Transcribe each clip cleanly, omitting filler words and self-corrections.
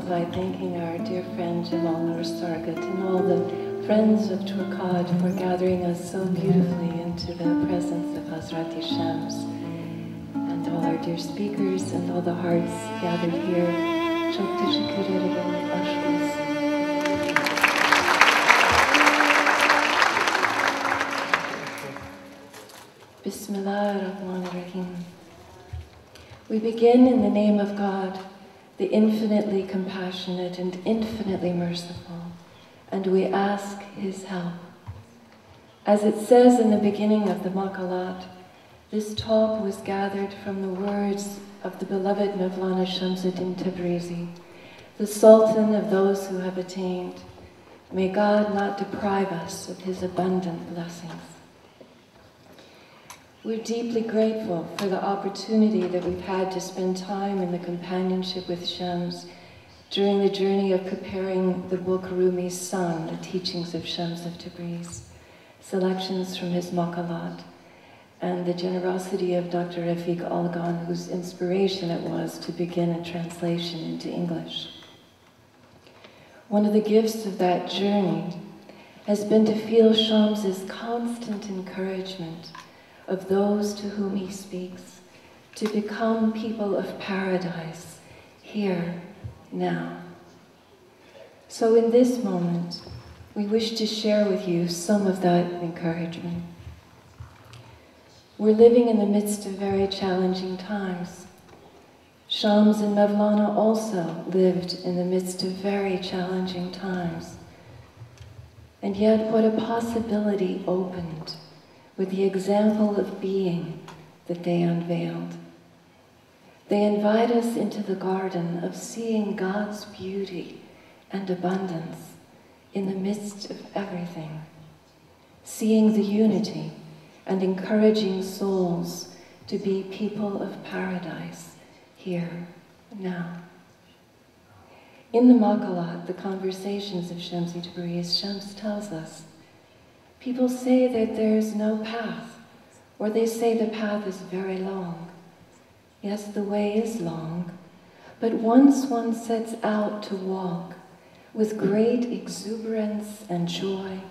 by thanking our dear friend Jamal Nur Sargat and all the friends of Turkad for gathering us so beautifully into the presence of Hazrati Şems, and all our dear speakers and all the hearts gathered here. Çok teşekkür ederim. Aşk olsun. Bismillahirrahmanirrahim. We begin in the name of God, the infinitely compassionate and infinitely merciful, and we ask His help. As it says in the beginning of the Maqalat, this talk was gathered from the words of the beloved Mevlana Şems'in Tebrizi, the Sultan of those who have attained. May God not deprive us of His abundant blessings. We're deeply grateful for the opportunity that we've had to spend time in the companionship with Şems during the journey of preparing the book Rumi's Son, The Teachings of Şems of Tabriz, selections from his Maqalat, and the generosity of Dr. Rafiq Algan, whose inspiration it was to begin a translation into English. One of the gifts of that journey has been to feel Şems's constant encouragement of those to whom he speaks, to become people of paradise, here, now. So in this moment, we wish to share with you some of that encouragement. We're living in the midst of very challenging times. Şems and Mevlana also lived in the midst of very challenging times. And yet what a possibility opened with the example of being that they unveiled. They invite us into the garden of seeing God's beauty and abundance in the midst of everything, seeing the unity and encouraging souls to be people of paradise here, now. In the Maqalat, the Conversations of Şems-i Tabriz, Şems tells us, people say that there's no path, or they say the path is very long. Yes, the way is long, but once one sets out to walk with great exuberance and joy,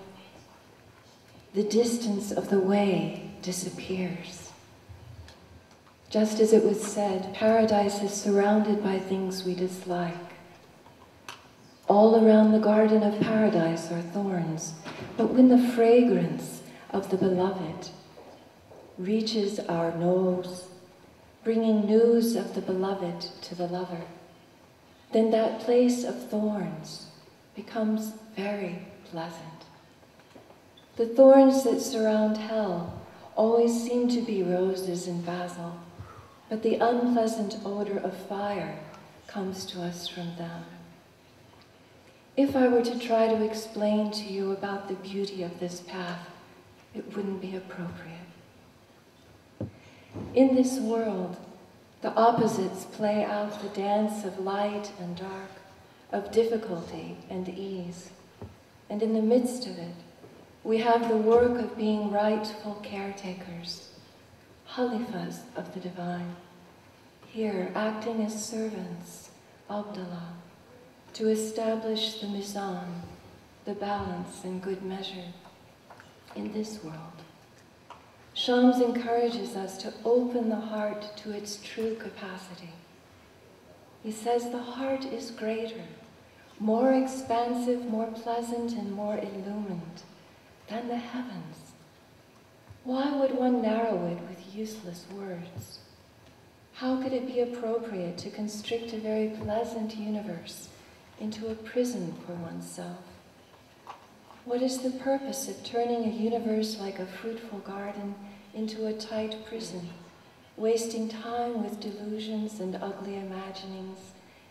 the distance of the way disappears. Just as it was said, paradise is surrounded by things we dislike. All around the garden of paradise are thorns, but when the fragrance of the beloved reaches our nose, bringing news of the beloved to the lover, then that place of thorns becomes very pleasant. The thorns that surround hell always seem to be roses and basil, but the unpleasant odor of fire comes to us from them. If I were to try to explain to you about the beauty of this path, it wouldn't be appropriate. In this world, the opposites play out the dance of light and dark, of difficulty and ease. And in the midst of it, we have the work of being rightful caretakers, halifas of the divine, here acting as servants, Abdallah, to establish the mizan, the balance and good measure in this world. Şems encourages us to open the heart to its true capacity. He says the heart is greater, more expansive, more pleasant, and more illumined than the heavens. Why would one narrow it with useless words? How could it be appropriate to constrict a very pleasant universe into a prison for oneself? What is the purpose of turning a universe like a fruitful garden into a tight prison, wasting time with delusions and ugly imaginings,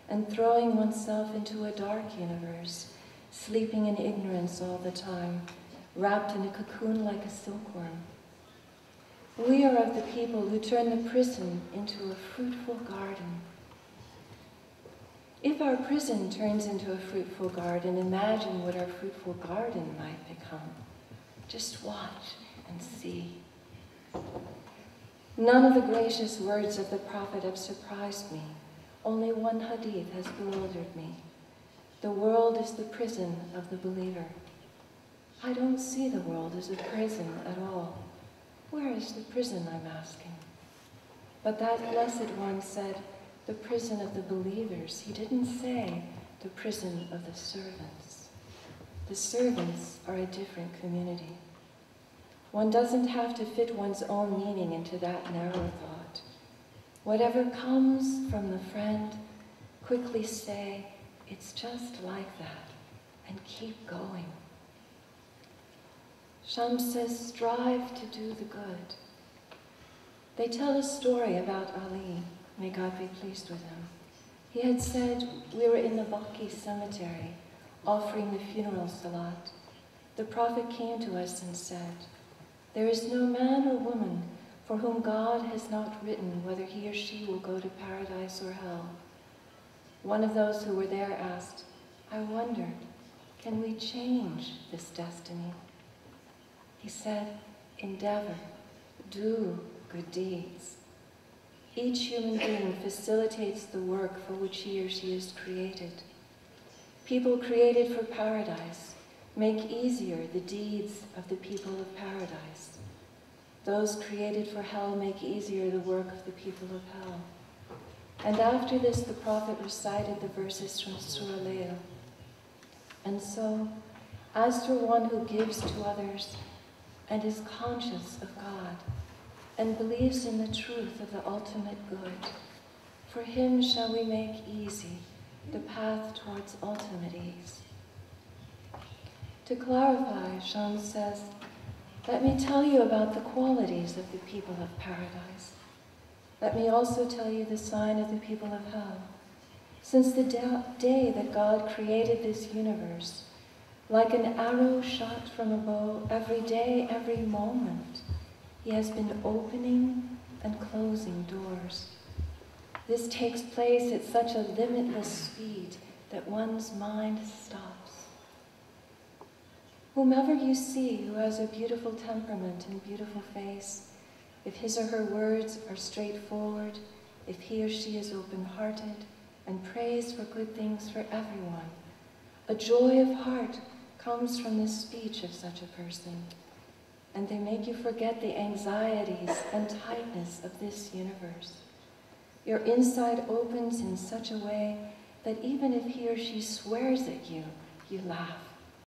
and throwing oneself into a dark universe, sleeping in ignorance all the time, wrapped in a cocoon like a silkworm? We are of the people who turn the prison into a fruitful garden. If our prison turns into a fruitful garden, imagine what our fruitful garden might become. Just watch and see. None of the gracious words of the Prophet have surprised me. Only one hadith has bewildered me. The world is the prison of the believer. I don't see the world as a prison at all. Where is the prison, I'm asking? But that blessed one said, the prison of the believers. He didn't say the prison of the servants. The servants are a different community. One doesn't have to fit one's own meaning into that narrow thought. Whatever comes from the friend, quickly say, it's just like that, and keep going. Şem's says, strive to do the good. They tell a story about Ali, may God be pleased with him. He had said, we were in the Baqi cemetery, offering the funeral salat. The Prophet came to us and said, there is no man or woman for whom God has not written whether he or she will go to paradise or hell. One of those who were there asked, I wondered, can we change this destiny? He said, endeavor, do good deeds. Each human being facilitates the work for which he or she is created. People created for paradise make easier the deeds of the people of paradise. Those created for hell make easier the work of the people of hell. And after this, the Prophet recited the verses from Surah Layl. And so, as for one who gives to others and is conscious of God and believes in the truth of the ultimate good, for him shall we make easy the path towards ultimate ease. To clarify, Şem says, let me tell you about the qualities of the people of paradise. Let me also tell you the sign of the people of hell. Since the day that God created this universe, like an arrow shot from a bow, every day, every moment, he has been opening and closing doors. This takes place at such a limitless speed that one's mind stops. Whomever you see who has a beautiful temperament and beautiful face, if his or her words are straightforward, if he or she is open-hearted and prays for good things for everyone, a joy of heart comes from the speech of such a person, and they make you forget the anxieties and tightness of this universe. Your inside opens in such a way that even if he or she swears at you, you laugh.